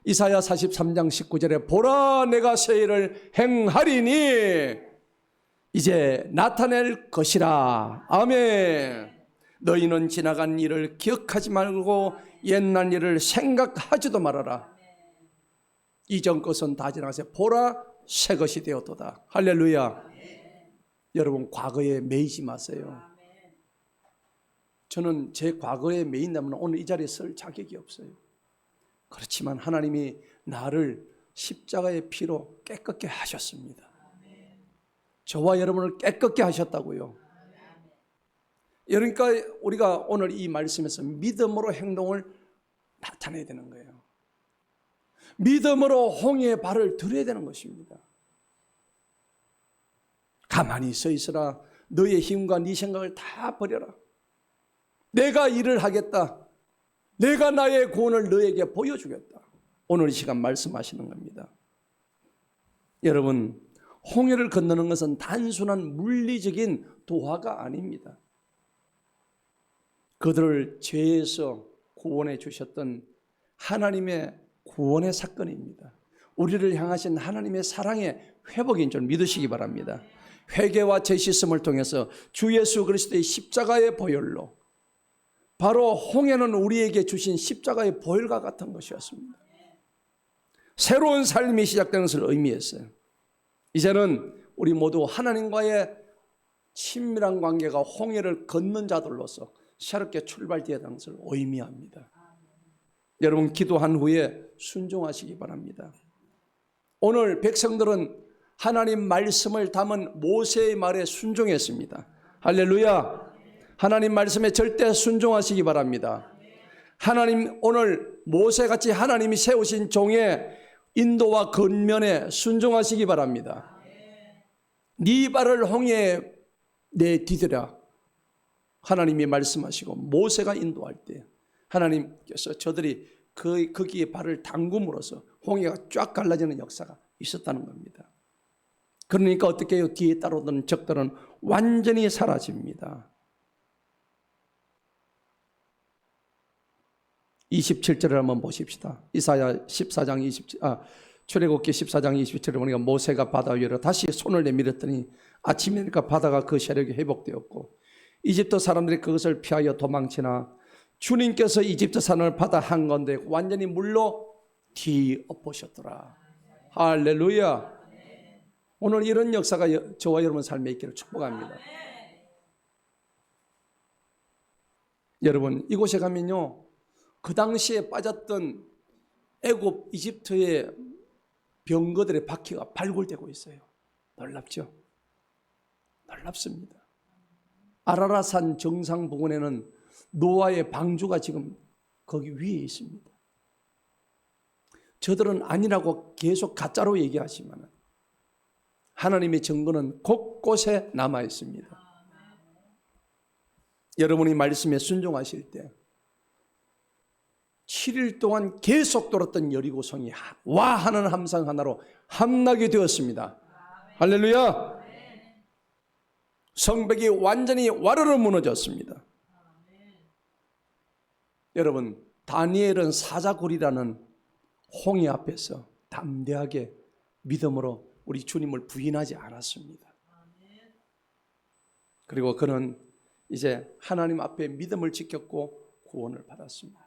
이사야 43장 19절에 보라 내가 새 일을 행하리니 이제 나타낼 것이라. 아멘. 너희는 지나간 일을 기억하지 말고 옛날 일을 생각하지도 말아라. 이전 것은 다 지나가서 보라 새 것이 되었도다. 할렐루야. 여러분 과거에 매이지 마세요. 저는 제 과거에 매인다면 오늘 이 자리에 설 자격이 없어요. 그렇지만 하나님이 나를 십자가의 피로 깨끗게 하셨습니다. 저와 여러분을 깨끗게 하셨다고요. 그러니까 우리가 오늘 이 말씀에서 믿음으로 행동을 나타내야 되는 거예요. 믿음으로 홍해의 발을 들여야 되는 것입니다. 가만히 서 있으라. 너의 힘과 네 생각을 다 버려라. 내가 일을 하겠다. 내가 나의 구원을 너에게 보여주겠다. 오늘 이 시간 말씀하시는 겁니다. 여러분, 홍해를 건너는 것은 단순한 물리적인 도하가 아닙니다. 그들을 죄에서 구원해 주셨던 하나님의 구원의 사건입니다. 우리를 향하신 하나님의 사랑의 회복인 줄 믿으시기 바랍니다. 회개와 죄 씻음을 통해서 주 예수 그리스도의 십자가의 보혈로 바로 홍해는 우리에게 주신 십자가의 보혈과 같은 것이었습니다. 새로운 삶이 시작되는 것을 의미했어요. 이제는 우리 모두 하나님과의 친밀한 관계가 홍해를 걷는 자들로서 새롭게 출발되어야 하는 것을 의미합니다. 여러분 기도한 후에 순종하시기 바랍니다. 오늘 백성들은 하나님 말씀을 담은 모세의 말에 순종했습니다. 할렐루야. 하나님 말씀에 절대 순종하시기 바랍니다. 하나님 오늘 모세같이 하나님이 세우신 종의 인도와 권면에 순종하시기 바랍니다. 네 발을 홍해에 내디뎌라. 하나님이 말씀하시고 모세가 인도할 때 하나님께서 저들이 거기에 발을 담금으로써 홍해가 쫙 갈라지는 역사가 있었다는 겁니다. 그러니까 어떻게 해요? 뒤에 따라오던 적들은 완전히 사라집니다. 27절을 한번 보십시다. 이사야 14장 27, 출애굽기 14장 27절에 보니까 모세가 바다 위로 다시 손을 내밀었더니 아침이 되니까 바다가 그 세력이 회복되었고 이집트 사람들이 그것을 피하여 도망치나 주님께서 이집트 산을 바다 한가운데 완전히 물로 뒤엎으셨더라. 할렐루야. 오늘 이런 역사가 저와 여러분 삶에 있기를 축복합니다. 여러분 이곳에 가면요 그 당시에 빠졌던 애굽 이집트의 병거들의 바퀴가 발굴되고 있어요. 놀랍죠? 놀랍습니다. 아라라산 정상 부근에는 노아의 방주가 지금 거기 위에 있습니다. 저들은 아니라고 계속 가짜로 얘기하지만 하나님의 증거는 곳곳에 남아 있습니다. 여러분이 말씀에 순종하실 때 7일 동안 계속 돌았던 여리고성이 와 하는 함성 하나로 함락이 되었습니다. 할렐루야. 성벽이 완전히 와르르 무너졌습니다. 여러분 다니엘은 사자굴이라는 홍해 앞에서 담대하게 믿음으로 우리 주님을 부인하지 않았습니다. 그리고 그는 이제 하나님 앞에 믿음을 지켰고 구원을 받았습니다.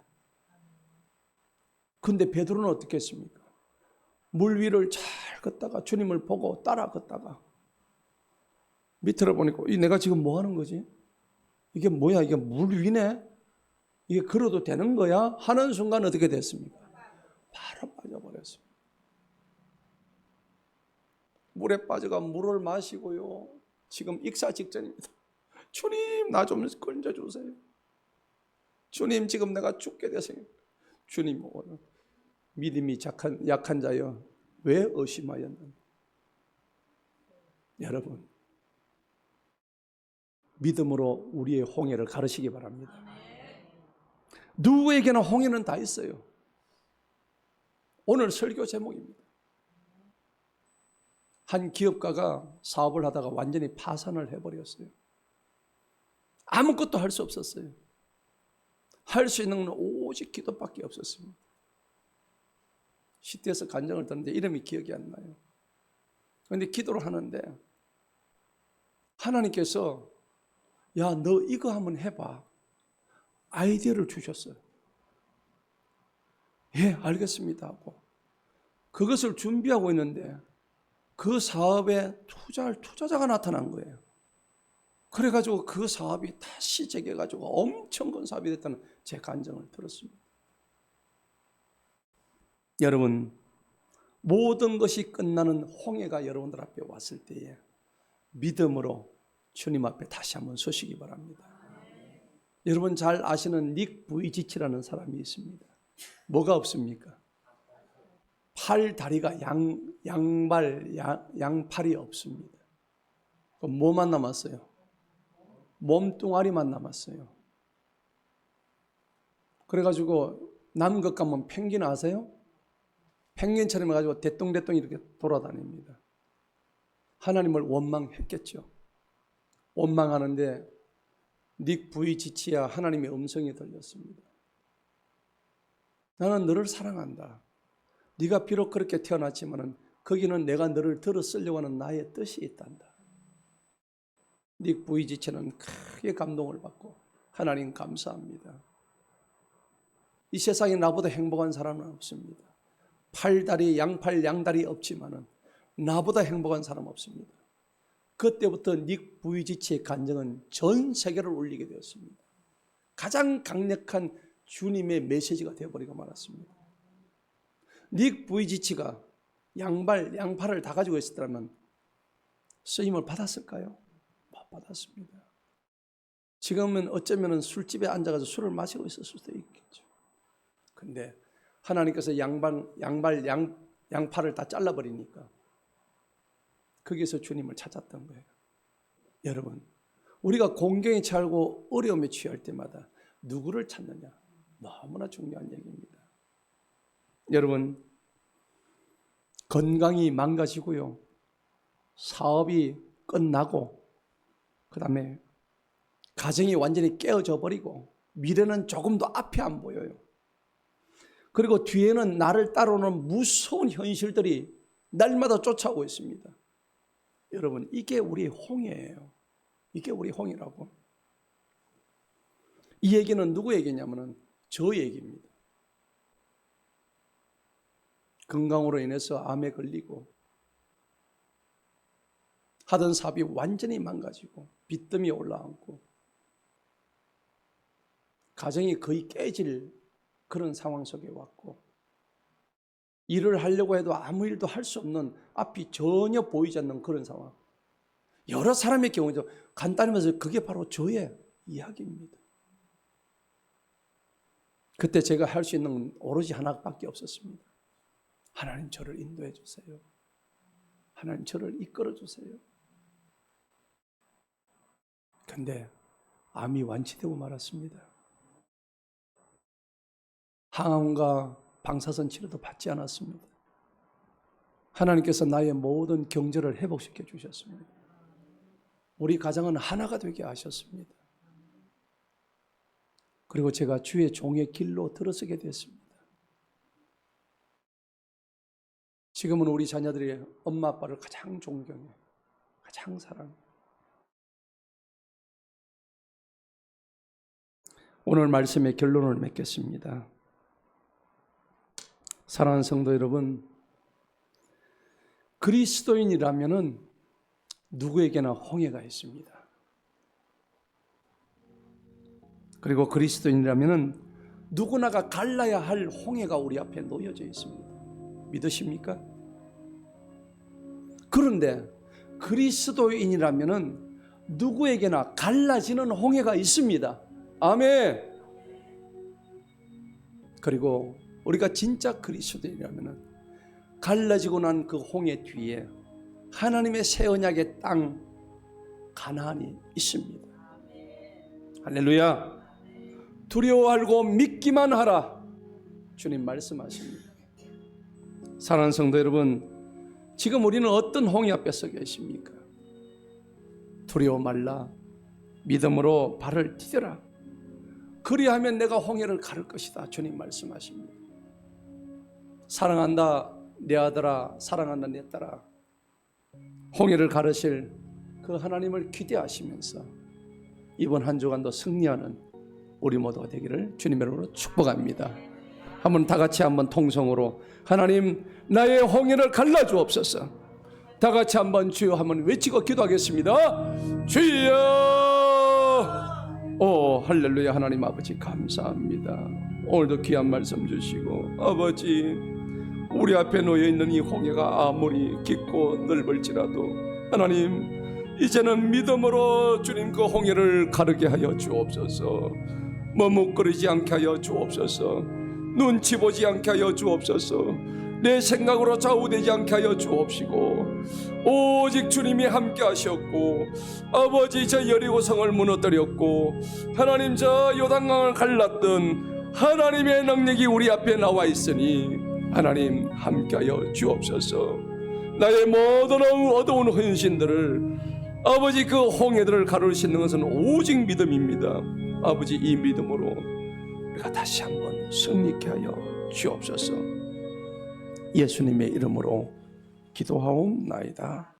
근데 베드로는 어떻게 했습니까? 물 위를 잘 걷다가 주님을 보고 따라 걷다가 밑으로 보니까 내가 지금 뭐 하는 거지? 이게 뭐야? 이게 물 위네? 이게 걸어도 되는 거야? 하는 순간 어떻게 됐습니까? 바로 빠져버렸습니다. 물에 빠져가 물을 마시고요. 지금 익사 직전입니다. 주님 나 좀 건져주세요. 주님 지금 내가 죽게 됐어요. 주님 오늘 믿음이 약한 자여 왜 의심하였느냐. 여러분 믿음으로 우리의 홍해를 가르시기 바랍니다. 누구에게나 홍해는 다 있어요. 오늘 설교 제목입니다. 한 기업가가 사업을 하다가 완전히 파산을 해버렸어요. 아무것도 할 수 없었어요. 할 수 있는 건 오직 기도밖에 없었습니다. 시티에서 간증을 듣는데 이름이 기억이 안 나요. 그런데 기도를 하는데 하나님께서 야, 너 이거 한번 해봐. 아이디어를 주셨어요. 예, 알겠습니다 하고 그것을 준비하고 있는데 그 사업에 투자할 투자자가 나타난 거예요. 그래가지고 그 사업이 다시 재개가지고 엄청 큰 사업이 됐다는 제 간증을 들었습니다. 여러분, 모든 것이 끝나는 홍해가 여러분들 앞에 왔을 때에 믿음으로 주님 앞에 다시 한번 서시기 바랍니다. 여러분 잘 아시는 닉 부이지치라는 사람이 있습니다. 뭐가 없습니까? 팔, 다리가 양팔이 없습니다. 그럼 뭐만 남았어요? 몸뚱아리만 남았어요. 그래가지고 남은 것 가면 펭귄 아세요? 펭귄처럼 해가지고 대똥대똥 이렇게 돌아다닙니다. 하나님을 원망했겠죠. 원망하는데 닉 부이지치야 하나님의 음성이 들렸습니다. 나는 너를 사랑한다. 네가 비록 그렇게 태어났지만 거기는 내가 너를 들어 쓰려고 하는 나의 뜻이 있단다. 닉 부이지치는 크게 감동을 받고 하나님 감사합니다. 이 세상에 나보다 행복한 사람은 없습니다. 팔다리, 양팔, 양다리 없지만은 나보다 행복한 사람 없습니다. 그때부터 닉 부이지치의 간증은 전 세계를 울리게 되었습니다. 가장 강력한 주님의 메시지가 되어버리고 말았습니다. 닉 부이지치가 양팔을 다 가지고 있었다면 쓰임을 받았을까요? 못 받았습니다. 지금은 어쩌면 술집에 앉아서 술을 마시고 있을 수도 있겠죠. 근데 하나님께서 양팔을 다 잘라버리니까 거기서 주님을 찾았던 거예요. 여러분, 우리가 공경에 처하고 어려움에 취할 때마다 누구를 찾느냐? 너무나 중요한 얘기입니다. 여러분, 건강이 망가지고요. 사업이 끝나고 그 다음에 가정이 완전히 깨어져 버리고 미래는 조금도 앞이 안 보여요. 그리고 뒤에는 나를 따라오는 무서운 현실들이 날마다 쫓아오고 있습니다. 여러분, 이게 우리 홍해예요. 이게 우리 홍해라고. 이 얘기는 누구 얘기냐면은 저 얘기입니다. 건강으로 인해서 암에 걸리고 하던 사업이 완전히 망가지고 빚더미 올라앉고 가정이 거의 깨질 그런 상황 속에 왔고 일을 하려고 해도 아무 일도 할 수 없는 앞이 전혀 보이지 않는 그런 상황. 여러 사람의 경우도 간단히 말해서 그게 바로 저의 이야기입니다. 그때 제가 할 수 있는 건 오로지 하나밖에 없었습니다. 하나님 저를 인도해 주세요. 하나님 저를 이끌어 주세요. 근데 암이 완치되고 말았습니다. 항암과 방사선 치료도 받지 않았습니다. 하나님께서 나의 모든 경제를 회복시켜 주셨습니다. 우리 가정은 하나가 되게 하셨습니다. 그리고 제가 주의 종의 길로 들어서게 됐습니다. 지금은 우리 자녀들이 엄마 아빠를 가장 존경해, 가장 사랑해. 오늘 말씀의 결론을 맺겠습니다. 사랑하는 성도 여러분, 그리스도인이라면은 누구에게나 홍해가 있습니다. 그리고 그리스도인이라면은 누구나가 갈라야 할 홍해가 우리 앞에 놓여져 있습니다. 믿으십니까? 그런데 그리스도인이라면은 누구에게나 갈라지는 홍해가 있습니다. 아멘. 그리고 우리가 진짜 그리스도인이라면은 갈라지고 난 그 홍해 뒤에 하나님의 새 언약의 땅 가나안이 있습니다. 할렐루야. 두려워 알고 믿기만 하라. 주님 말씀하십니다. 사랑하는 성도 여러분, 지금 우리는 어떤 홍해 앞에 서 계십니까? 두려워 말라. 믿음으로 발을 디뎌라. 그리하면 내가 홍해를 가를 것이다. 주님 말씀하십니다. 사랑한다 내 아들아, 사랑한다 내 딸아, 홍해를 가르실 그 하나님을 기대하시면서 이번 한 주간도 승리하는 우리 모두가 되기를 주님의 이름으로 축복합니다. 한번 다 같이 한번 통성으로 하나님 나의 홍해를 갈라주옵소서. 다 같이 한번 주여 한번 외치고 기도하겠습니다. 주여. 오 할렐루야. 하나님 아버지 감사합니다. 오늘도 귀한 말씀 주시고 아버지 우리 앞에 놓여있는 이 홍해가 아무리 깊고 넓을지라도 하나님 이제는 믿음으로 주님 그 홍해를 가르게 하여 주옵소서. 머뭇거리지 않게 하여 주옵소서. 눈치 보지 않게 하여 주옵소서. 내 생각으로 좌우되지 않게 하여 주옵시고 오직 주님이 함께 하셨고 아버지 저 여리고성을 무너뜨렸고 하나님 저 요단강을 갈랐던 하나님의 능력이 우리 앞에 나와 있으니 하나님 함께하여 주옵소서. 나의 모든 어두운 헌신들을 아버지 그 홍해들을 가르치는 것은 오직 믿음입니다. 아버지 이 믿음으로 우리가 다시 한번 승리케 하여 주옵소서. 예수님의 이름으로 기도하옵나이다.